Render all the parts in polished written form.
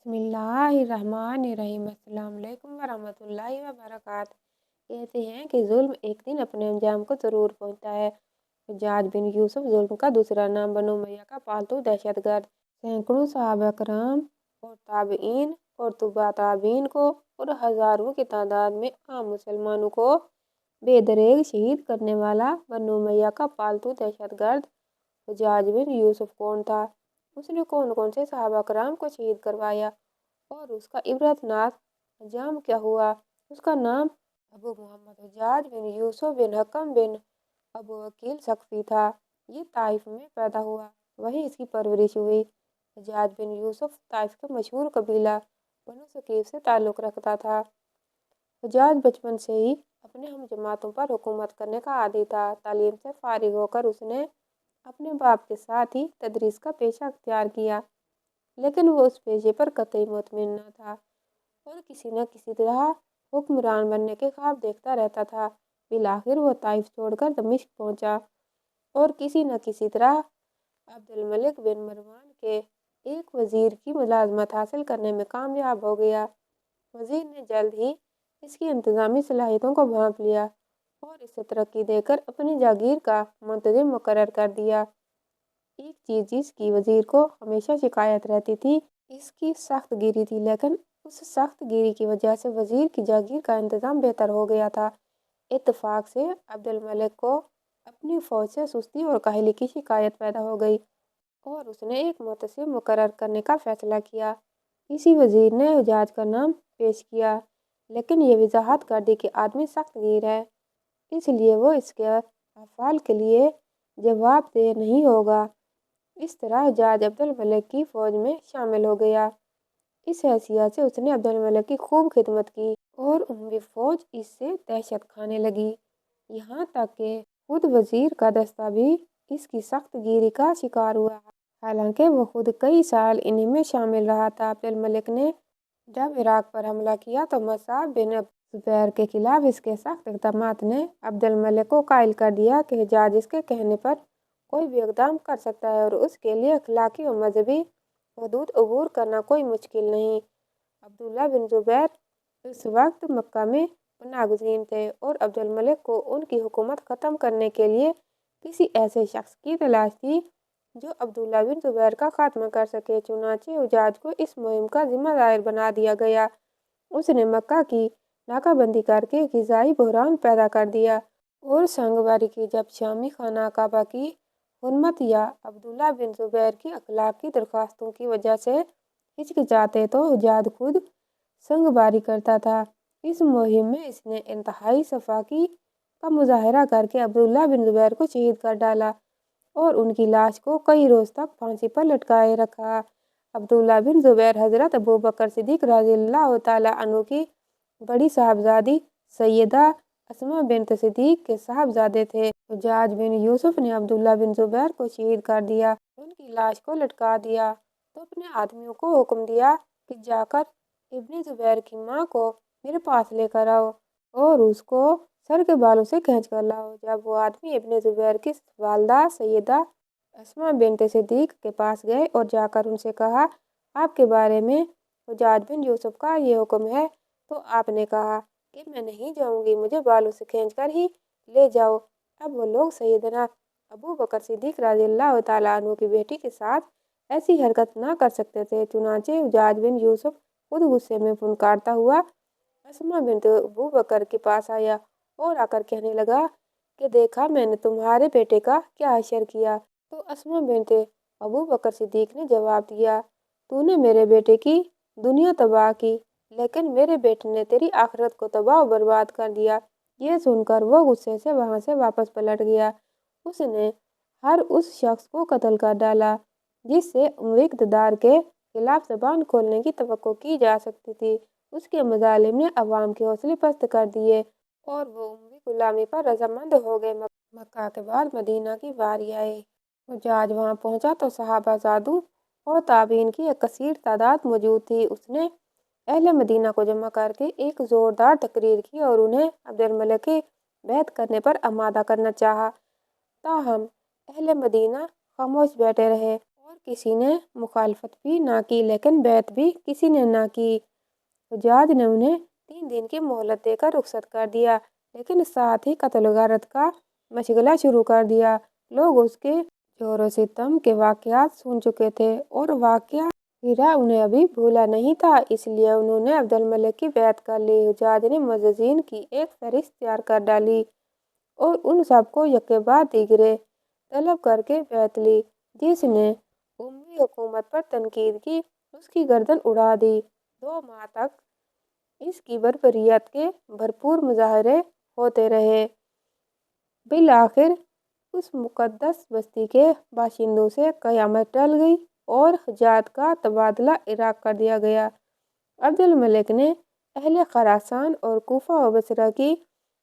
بسم اللہ الرحمن الرحیم۔ السلام علیکم ورحمۃ اللہ وبرکاتہ۔ کہتے ہیں کہ ظلم ایک دن اپنے انجام کو ضرور پہنچتا ہے۔ حجاج بن یوسف ظلم کا دوسرا نام بنو امیہ کا پالتو دہشت گرد سینکڑوں صحابہ کرام اور تابعین اور تبع تابعین کو اور ہزاروں کی تعداد میں عام مسلمانوں کو بے دریغ شہید کرنے والا بنو امیہ کا پالتو دہشت گرد حجاج بن یوسف کون تھا؟ اس نے کون کون سے صحابہ کرام کو شہید کروایا اور اس کا عبرت ناک انجام کیا ہوا؟ اس کا نام ابو محمد حجاج بن یوسف بن حکم بن ابو وکیل ثقفی تھا۔ یہ طائف میں پیدا ہوا، وہیں اس کی پرورش ہوئی۔ حجاج بن یوسف طائف کے مشہور قبیلہ بنو ثقیف سے تعلق رکھتا تھا۔ حجاج بچپن سے ہی اپنے ہم جماعتوں پر حکومت کرنے کا عادی تھا۔ تعلیم سے فارغ ہو کر اس نے اپنے باپ کے ساتھ ہی تدریس کا پیشہ اختیار کیا، لیکن وہ اس پیشے پر قطعی مطمئن نہ تھا اور کسی نہ کسی طرح حکمران بننے کے خواب دیکھتا رہتا تھا۔ بالآخر وہ طائف چھوڑ کر دمشق پہنچا اور کسی نہ کسی طرح عبد الملک بن مروان کے ایک وزیر کی ملازمت حاصل کرنے میں کامیاب ہو گیا۔ وزیر نے جلد ہی اس کی انتظامی صلاحیتوں کو بھانپ لیا اور اسے ترقی دے کر اپنی جاگیر کا منتظم مقرر کر دیا۔ ایک چیز جس کی وزیر کو ہمیشہ شکایت رہتی تھی اس کی سخت گیری تھی، لیکن اس سخت گیری کی وجہ سے وزیر کی جاگیر کا انتظام بہتر ہو گیا تھا۔ اتفاق سے عبد الملک کو اپنی فوج سے سستی اور کاہلی کی شکایت پیدا ہو گئی اور اس نے ایک محتسب مقرر کرنے کا فیصلہ کیا۔ اسی وزیر نے حجاج کا نام پیش کیا، لیکن یہ وضاحت کر دی کہ آدمی سخت گیر ہے، اس لیے وہ اس کے افعال کے لیے جواب دہ نہیں ہوگا۔ اس طرح حجاج عبد الملک کی فوج میں شامل ہو گیا۔ اس حیثیت سے اس نے عبد الملک کی خوب خدمت کی اور اموی فوج اس سے دہشت کھانے لگی، یہاں تک کہ خود وزیر کا دستہ بھی اس کی سخت گیری کا شکار ہوا، حالانکہ وہ خود کئی سال انہی میں شامل رہا تھا۔ عبد الملک نے جب عراق پر حملہ کیا تو مصعب بن زبیر کے خلاف اس کے سخت اقدامات نے عبد الملک کو قائل کر دیا کہ حجاج اس کے کہنے پر کوئی بھی اقدام کر سکتا ہے اور اس کے لیے اخلاقی و مذہبی حدود عبور کرنا کوئی مشکل نہیں۔ عبداللہ بن زبیر اس وقت مکہ میں پناہ گزین تھے اور عبد الملک کو ان کی حکومت ختم کرنے کے لیے کسی ایسے شخص کی تلاش تھی جو عبداللہ بن زبیر کا خاتمہ کر سکے۔ چنانچہ حجاج کو اس مہم کا ذمہ دار بنا دیا گیا۔ اس نے مکہ کی ناکہ بندی کر کے غذائی بحران پیدا کر دیا اور سنگ باری کی جب شامی خانہ کعبہ کی حرمت یا عبداللہ بن زبیر کی اخلاقی درخواستوں کی وجہ سے ہچکچاتے تو حجاج خود سنگ باری کرتا تھا۔ اس مہم میں اس نے انتہائی شفاقی کا مظاہرہ کر کے عبداللہ بن زبیر کو شہید کر ڈالا اور ان کی لاش کو کئی روز تک پھانسی پر لٹکائے رکھا۔ عبداللہ بن زبیر حضرت ابو بکر صدیق رضی اللہ تعالیٰ عنہ کی بڑی صاحبزادی سیدہ اسماء بنت صدیق کے صاحبزادے تھے۔ حجاج بن یوسف نے عبداللہ بن زبیر کو شہید کر دیا، ان کی لاش کو لٹکا دیا تو اپنے آدمیوں کو حکم دیا کہ جا کر ابن زبیر کی ماں کو میرے پاس لے کر آؤ اور اس کو سر کے بالوں سے کھینچ کر لاؤ۔ جب وہ آدمی ابن زبیر کی والدہ سیدہ اسماء بنت صدیق کے پاس گئے اور جا کر ان سے کہا آپ کے بارے میں حجاج بن یوسف کا یہ حکم ہے، تو آپ نے کہا کہ میں نہیں جاؤں گی، مجھے بالوں سے کھینچ کر ہی لے جاؤ۔ اب وہ لوگ سیدنا ابو بکر صدیق رضی اللہ تعالیٰ عنہ کی بیٹی کے ساتھ ایسی حرکت نہ کر سکتے تھے۔ چنانچہ حجاج بن یوسف خود غصے میں پھنکارتا ہوا اسماء بنت ابو بکر کے پاس آیا اور آ کر کہنے لگا کہ دیکھا میں نے تمہارے بیٹے کا کیا حشر کیا؟ تو اسماء بنت ابو بکر صدیق نے جواب دیا تو نے میرے بیٹے کی دنیا تباہ کی، لیکن میرے بیٹے نے تیری آخرت کو تباہ و برباد کر دیا۔ یہ سن کر وہ غصے سے وہاں سے واپس پلٹ گیا۔ اس نے ہر اس شخص کو قتل کر ڈالا جس سے اموی اقتدار کے خلاف زبان کھولنے کی توقع کی جا سکتی تھی۔ اس کے مظالم نے عوام کے حوصلے پست کر دیے اور وہ اموی غلامی پر رضامند ہو گئے۔ مکہ کے بعد مدینہ کی باری آئی۔ حجاج وہاں پہنچا تو صحابہ زادوں اور تابعین کی ایک کثیر تعداد موجود تھی۔ اس نے اہل مدینہ کو جمع کر کے ایک زوردار تقریر کی اور انہیں عبد الملک کی بیعت کرنے پر آمادہ کرنا چاہا، تاہم اہل مدینہ خاموش بیٹھے رہے اور کسی نے مخالفت بھی نہ کی لیکن بیعت بھی کسی نے نہ کی۔ حجاج نے انہیں 3 دن کی مہلت دے کر رخصت کر دیا لیکن ساتھ ہی قتل و غارت کا مشغلہ شروع کر دیا۔ لوگ اس کے زور و ستم کے واقعات سن چکے تھے اور واقعہ ہیرا انہیں ابھی بھولا نہیں تھا، اس لیے انہوں نے عبد الملک کی بیعت کر لی۔ حجاج نے معززین کی ایک فہرست تیار کر ڈالی اور ان سب کو یکے بعد دیگرے طلب کر کے بیعت لی۔ جس نے اموی حکومت پر تنقید کی اس کی گردن اڑا دی۔ 2 ماہ تک اس کی بربریت کے بھرپور مظاہرے ہوتے رہے۔ بالآخر اس مقدس بستی کے باشندوں سے قیامت ٹل گئی اور حجاج کا تبادلہ عراق کر دیا گیا۔ عبد الملک نے اہل خراسان اور کوفہ و بصرہ کی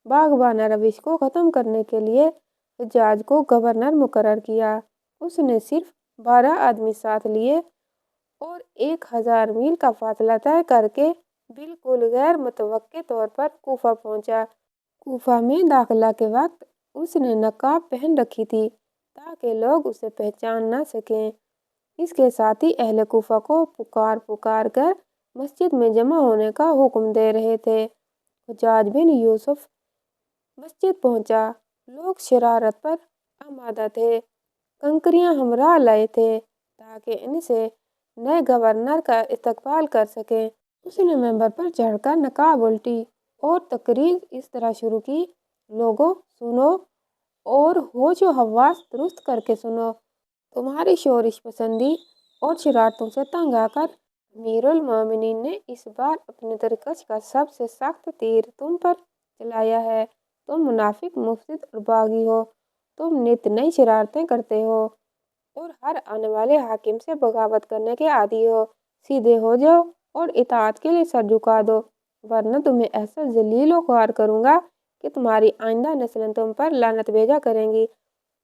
باغبانہ روش کو ختم کرنے کے لیے حجاج کو گورنر مقرر کیا۔ اس نے صرف 12 آدمی ساتھ لیے اور 1000 میل کا فاصلہ طے کر کے بالکل غیر متوقع طور پر کوفہ پہنچا۔ کوفہ میں داخلہ کے وقت اس نے نقاب پہن رکھی تھی تاکہ لوگ اسے پہچان نہ سکیں۔ اس کے ساتھی اہل کوفہ کو پکار پکار کر مسجد میں جمع ہونے کا حکم دے رہے تھے۔ حجاج بن یوسف مسجد پہنچا۔ لوگ شرارت پر آمادہ تھے، کنکریاں ہمراہ لائے تھے تاکہ ان سے نئے گورنر کا استقبال کر سکیں۔ اس نے ممبر پر چڑھ کر نقاب الٹی اور تقریر اس طرح شروع کی: لوگو سنو اور ہوش و حواس درست کر کے سنو۔ تمہاری شورش پسندی اور شرارتوں سے تنگ آ کر امیر المومنین نے اس بار اپنے ترکش کا سب سے سخت تیر تم پر چلایا ہے۔ تم منافق، مفسد اور باغی ہو۔ تم نت نئی شرارتیں کرتے ہو اور ہر آنے والے حاکم سے بغاوت کرنے کے عادی ہو۔ سیدھے ہو جاؤ اور اطاعت کے لیے سر جھکا دو ورنہ تمہیں ایسا ذلیل و خوار کروں گا کہ تمہاری آئندہ نسلیں تم پر لعنت بھیجا کریں گی۔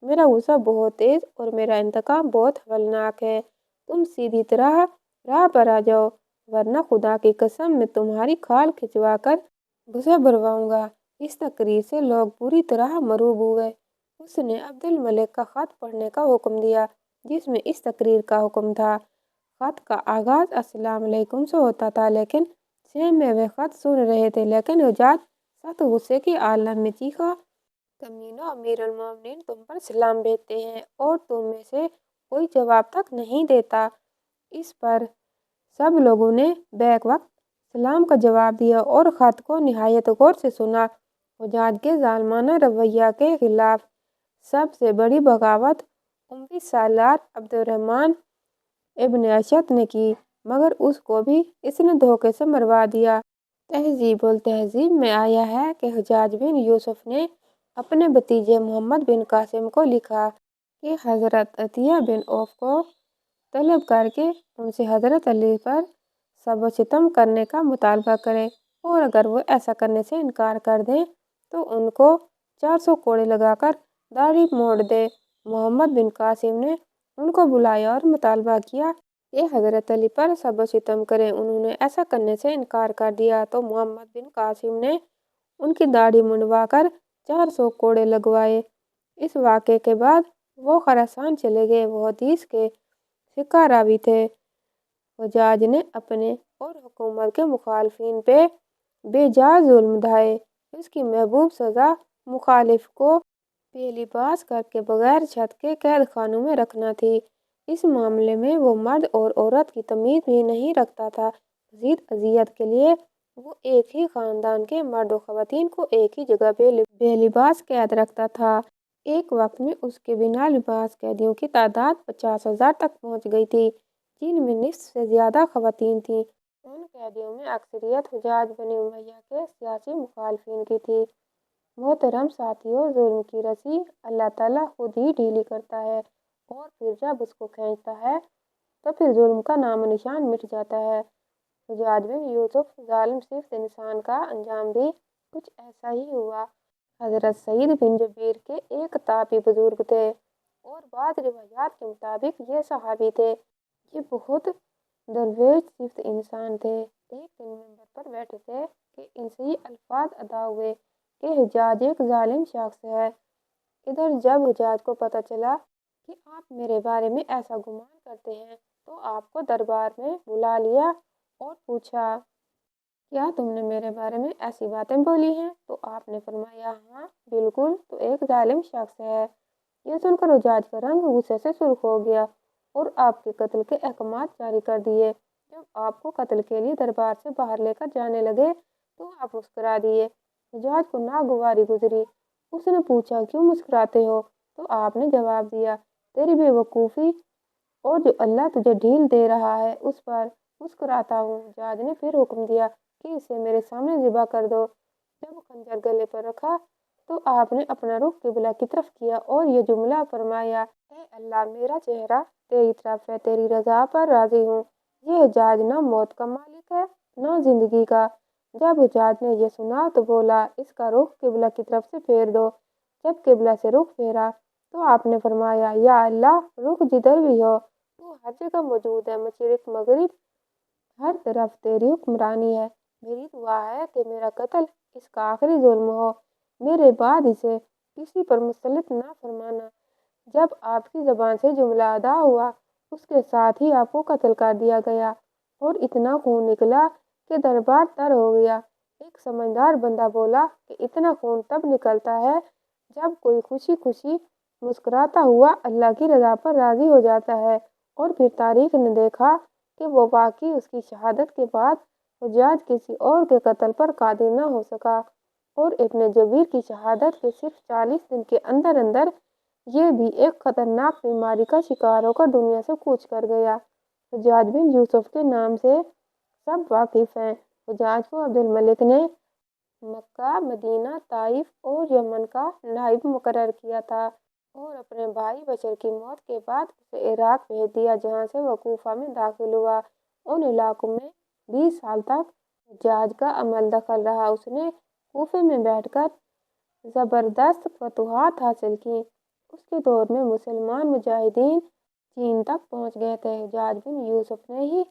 میرا غصہ بہت تیز اور میرا انتقام بہت ہولناک ہے۔ تم سیدھی طرح راہ پر آ جاؤ ورنہ خدا کی قسم میں تمہاری کھال کھچوا کر بھسا بھرواؤں گا۔ اس تقریر سے لوگ پوری طرح مرعوب ہوئے۔ اس نے عبد الملک کا خط پڑھنے کا حکم دیا جس میں اس تقریر کا حکم تھا۔ خط کا آغاز السلام علیکم سے ہوتا تھا لیکن سیم میں وہ خط سن رہے تھے لیکن حجاج سخت غصے کی عالم میں چیخا: کمینوں، امیر المومنین تم پر سلام بھیجتے ہیں اور تم میں سے کوئی جواب تک نہیں دیتا۔ اس پر سب لوگوں نے بیک وقت سلام کا جواب دیا اور خط کو نہایت غور سے سنا۔ حجاج کے ظالمانہ رویہ کے خلاف سب سے بڑی بغاوت اموی سالار عبد الرحمن ابن اشعث نے کی مگر اس کو بھی اس نے دھوکے سے مروا دیا۔ تہذیب التہذیب میں آیا ہے کہ حجاج بن یوسف نے اپنے بھتیجے محمد بن قاسم کو لکھا کہ حضرت عطیہ بن عوف کو طلب کر کے ان سے حضرت علی پر سب و ستم کرنے کا مطالبہ کرے اور اگر وہ ایسا کرنے سے انکار کر دیں تو ان کو 400 کوڑے لگا کر داڑھی موڑ دے۔ محمد بن قاسم نے ان کو بلایا اور مطالبہ کیا کہ حضرت علی پر سب و ستم کریں۔ انہوں نے ایسا کرنے سے انکار کر دیا تو محمد بن قاسم نے ان کی داڑھی منڈوا کر 400 کوڑے لگوائے۔ اس واقعے کے بعد وہ خراسان چلے گئے۔ وہ حدیث کے ثقہ راوی تھے۔ حجاج نے اپنے اور حکومت کے مخالفین پہ بے جا ظلم ڈھائے۔ اس کی محبوب سزا مخالف کو بے لباس کر کے بغیر چھت کے قید خانوں میں رکھنا تھی۔ اس معاملے میں وہ مرد اور عورت کی تمیز بھی نہیں رکھتا تھا۔ مزید اذیت کے لیے وہ ایک ہی خاندان کے مرد و خواتین کو ایک ہی جگہ بے لباس قید رکھتا تھا۔ ایک وقت میں اس کے بنا لباس قیدیوں کی تعداد 50,000 تک پہنچ گئی تھی جن میں نصف سے زیادہ خواتین تھیں۔ ان قیدیوں میں اکثریت حجاج بن امیہ کے سیاسی مخالفین کی تھی۔ محترم ساتھیو، ظلم کی رسی اللہ تعالیٰ خود ہی ڈھیلی کرتا ہے اور پھر جب اس کو کھینچتا ہے تو پھر ظلم کا نام و نشان مٹ جاتا ہے۔ حجاج بن یوسف ظالم صفت انسان کا انجام بھی کچھ ایسا ہی ہوا۔ حضرت سعید بن جبیر کے ایک تابعی بزرگ تھے اور بعض روایات کے مطابق یہ صحابی تھے۔ یہ بہت درویش صفت انسان تھے۔ ایک دن ممبر پر بیٹھے تھے کہ ان سے یہ الفاظ ادا ہوئے کہ حجاج ایک ظالم شخص ہے۔ ادھر جب حجاج کو پتہ چلا کہ آپ میرے بارے میں ایسا گمان کرتے ہیں، تو آپ کو دربار میں بلا لیا اور پوچھا، کیا تم نے میرے بارے میں ایسی باتیں بولی ہیں؟ تو آپ نے فرمایا، ہاں بالکل، تو ایک ظالم شخص ہے۔ یہ سن کر حجاج کا رنگ غصے سے سرخ ہو گیا اور آپ کے قتل کے احکامات جاری کر دیے۔ جب آپ کو قتل کے لیے دربار سے باہر لے کر جانے لگے تو آپ مسکرا دیے۔ حجاج کو ناگواری گزری۔ اس نے پوچھا، کیوں مسکراتے ہو؟ تو آپ نے جواب دیا، تیری بے وقوفی اور جو اللہ تجھے ڈھیل دے رہا ہے اس پر مسکراتا ہوں۔ حجاج نے پھر حکم دیا کہ اسے میرے سامنے ذبح کر دو۔ جب خنجر گلے پر رکھا تو آپ نے اپنا رخ قبلہ کی طرف کیا اور یہ جملہ فرمایا، اے اللہ، میرا چہرہ تیری طرف ہے، تیری رضا پر راضی ہوں۔ یہ حجاج نہ موت کا مالک ہے نہ زندگی کا۔ جب حجاج نے یہ سنا تو بولا، اس کا رخ قبلہ کی طرف سے پھیر دو۔ جب قبلہ سے رخ پھیرا تو آپ نے فرمایا، یا اللہ، رخ جدھر بھی ہو تو ہر جگہ موجود ہے، مشرق مغرب ہر طرف تیری حکمرانی ہے۔ میری دعا ہے کہ میرا قتل اس کا آخری ظلم ہو، میرے بعد اسے کسی پر مسلط نہ فرمانا۔ جب آپ کی زبان سے جملہ ادا ہوا اس کے ساتھ ہی آپ کو قتل کر دیا گیا اور اتنا خون نکلا کہ دربار تر ہو گیا۔ ایک سمجھدار بندہ بولا کہ اتنا خون تب نکلتا ہے جب کوئی خوشی خوشی مسکراتا ہوا اللہ کی رضا پر راضی ہو جاتا ہے۔ اور پھر تاریخ نے دیکھا کہ وہ واقعی اس کی شہادت کے بعد حجاج کسی اور کے قتل پر قادر نہ ہو سکا اور ابن جبیر کی شہادت کے صرف 40 دن کے اندر اندر یہ بھی ایک خطرناک بیماری کا شکار ہو کر دنیا سے کوچ کر گیا۔ حجاج بن یوسف کے نام سے سب واقف ہیں۔ حجاج کو عبد الملک نے مکہ، مدینہ، طائف اور یمن کا نائب مقرر کیا تھا اور اپنے بھائی بشر کی موت کے بعد اسے عراق بھیج دیا، جہاں سے وہ کوفہ میں داخل ہوا۔ ان علاقوں میں 20 سال تک حجاج کا عمل دخل رہا۔ اس نے کوفے میں بیٹھ کر زبردست فتوحات حاصل کی۔ اس کے دور میں مسلمان مجاہدین چین تک پہنچ گئے تھے۔ حجاج بن یوسف نے ہی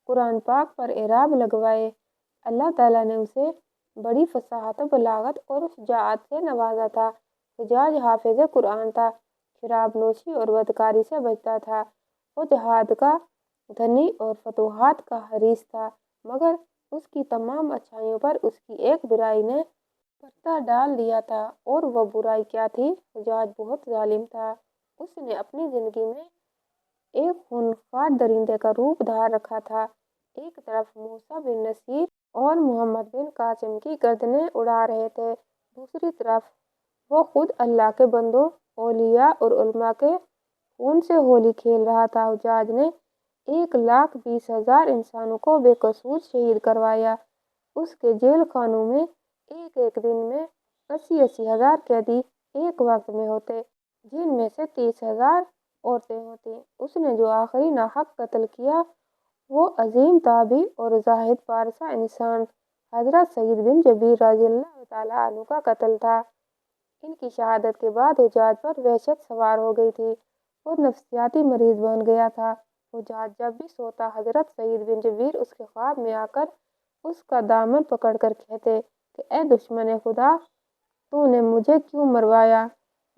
قرآن پاک پر اعراب لگوائے۔ اللہ تعالیٰ نے اسے بڑی فصاحت و بلاغت اور شجاعت سے نوازا تھا۔ حجاج حافظ قرآن تھا، شراب نوشی اور بدکاری سے بچتا تھا۔ وہ جہاد کا دھنی اور فتوحات کا حریص تھا، مگر اس کی تمام اچھائیوں پر اس کی ایک برائی نے پردہ ڈال دیا تھا، اور وہ برائی کیا تھی؟ حجاج بہت ظالم تھا۔ اس نے اپنی زندگی میں ایک خونخوار درندے کا روپ دھار رکھا تھا۔ ایک طرف موسیٰ بن نصیر اور محمد بن قاسم کی گردنیں اڑا رہے تھے، دوسری طرف وہ خود اللہ کے بندوں، اولیاء اور علماء کے خون سے ہولی کھیل رہا تھا۔ حجاج نے 1,20,000 انسانوں کو بے قصور شہید کروایا۔ اس کے جیل خانوں میں ایک ایک دن میں 80,000 قیدی ایک وقت میں ہوتے، جن میں سے 30,000 عورتیں ہوتیں۔ اس نے جو آخری ناحق قتل کیا وہ عظیم تابعی اور زاہد پارسا انسان حضرت سعید بن جبیر رضی اللہ تعالیٰ عنہ کا قتل تھا۔ ان کی شہادت کے بعد حجاج پر وحشت سوار ہو گئی تھی، وہ نفسیاتی مریض بن گیا تھا۔ حجاج جب بھی سوتا حضرت سعید بن جبیر اس کے خواب میں آ کر اس کا دامن پکڑ کر کہتے کہ اے دشمن خدا، تو نے مجھے کیوں مروایا؟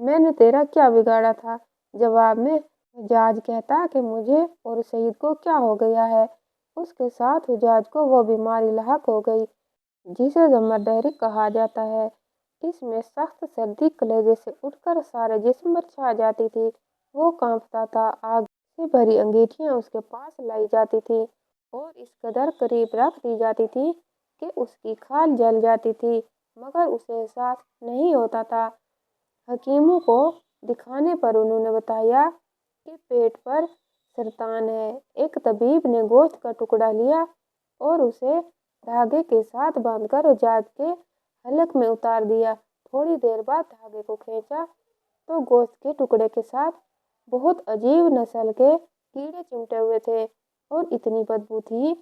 میں نے تیرا کیا بگاڑا تھا؟ جواب میں حجاج کہتا کہ مجھے اور سعید کو کیا ہو گیا ہے؟ اس کے ساتھ حجاج کو وہ بیماری لاحق ہو گئی جسے زمردہری کہا جاتا ہے۔ اس میں سخت سردی کلیجے سے اٹھ کر سارے جسم پر چھا جاتی تھی، وہ کانپتا تھا، آگ سے بھری انگیٹھیاں اس کے پاس لائی جاتی تھیں اور اس قدر قریب رکھ دی جاتی تھی کہ اس کی کھال جل جاتی تھی، مگر اسے احساس نہیں ہوتا تھا۔ حکیموں کو دکھانے پر انہوں نے بتایا کہ پیٹ پر سرطان ہے۔ ایک طبیب نے گوشت کا ٹکڑا لیا اور اسے دھاگے کے ساتھ باندھ کر حجاج کے حلق میں اتار دیا۔ تھوڑی دیر بعد دھاگے کو کھینچا تو گوشت کے ٹکڑے کے ساتھ بہت عجیب نسل کے کیڑے چمٹے ہوئے تھے اور اتنی بدبو تھی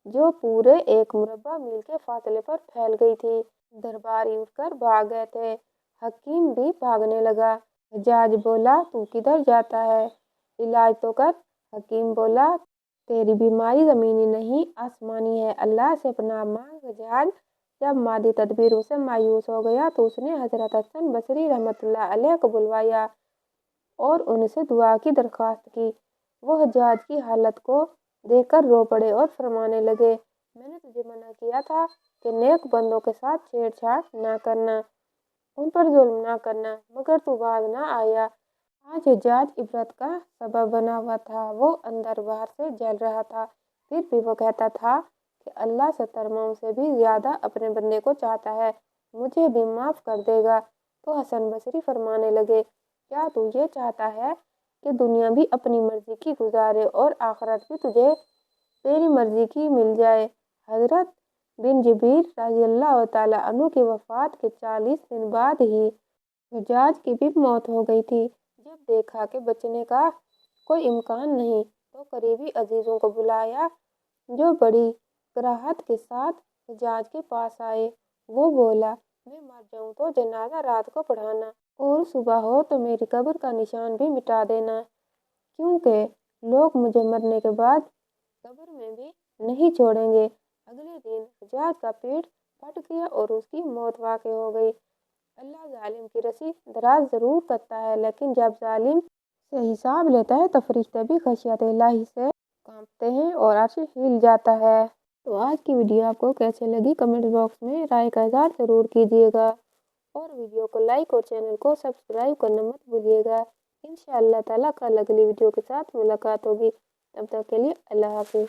جو پورے 1 مربع میل کے فاصلے پر پھیل گئی تھی۔ درباری اٹھ کر بھاگ گئے تھے، حکیم بھی بھاگنے لگا۔ حجاج بولا، تو کدھر جاتا ہے؟ علاج تو کر۔ حکیم بولا، تیری بیماری زمینی نہیں آسمانی ہے، اللہ سے پناہ مانگ۔ حجاج جب مادی تدبیروں سے مایوس ہو گیا تو اس نے حضرت حسن بصری رحمۃ اللہ علیہ کو بلوایا اور ان سے دعا کی درخواست کی۔ وہ حجاج کی حالت کو دیکھ کر رو پڑے اور فرمانے لگے، میں نے تجھے منع کیا تھا کہ نیک بندوں کے ساتھ چھیڑ چھاڑ نہ کرنا، ان پر ظلم نہ کرنا، مگر تو باز نہ آیا۔ آج حجاج عبرت کا سبب بنا ہوا تھا۔ وہ اندر باہر سے جل رہا تھا، پھر بھی وہ کہتا تھا کہ اللہ 70 ماؤں سے بھی زیادہ اپنے بندے کو چاہتا ہے، مجھے بھی معاف کر دے گا۔ تو حسن بصری فرمانے لگے، کیا تو یہ چاہتا ہے کہ دنیا بھی اپنی مرضی کی گزارے اور آخرت بھی تجھے تیری مرضی کی مل جائے؟ حضرت بن جبیر رضی اللہ تعالیٰ عنہ کی وفات کے 40 دن بعد ہی حجاج کی بھی موت ہو گئی تھی۔ جب دیکھا کہ بچنے کا کوئی امکان نہیں تو قریبی عزیزوں کو بلایا، جو بڑی کراہت کے ساتھ حجاج کے پاس آئے۔ وہ بولا، میں مر جاؤں تو جنازہ رات کو پڑھانا اور صبح ہو تو میری قبر کا نشان بھی مٹا دینا، کیونکہ لوگ مجھے مرنے کے بعد قبر میں بھی نہیں چھوڑیں گے۔ اگلے دن حجاج کا پیٹ پھٹ گیا اور اس کی موت واقع ہو گئی۔ اللہ ظالم کی رسی دراز ضرور کرتا ہے، لیکن جب ظالم سے حساب لیتا ہے تو فرشتے بھی خشیت الہی سے کانپتے ہیں اور عرش ہل جاتا ہے۔ تو آج کی ویڈیو آپ کو کیسے لگی کمنٹ باکس میں رائے کا اظہار ضرور کیجیے گا، اور ویڈیو کو لائک اور چینل کو سبسکرائب کرنا مت بھولیے گا۔ انشاءاللہ تعالیٰ کل اگلی ویڈیو کے ساتھ ملاقات ہوگی، تب تک کے لیے اللہ حافظ۔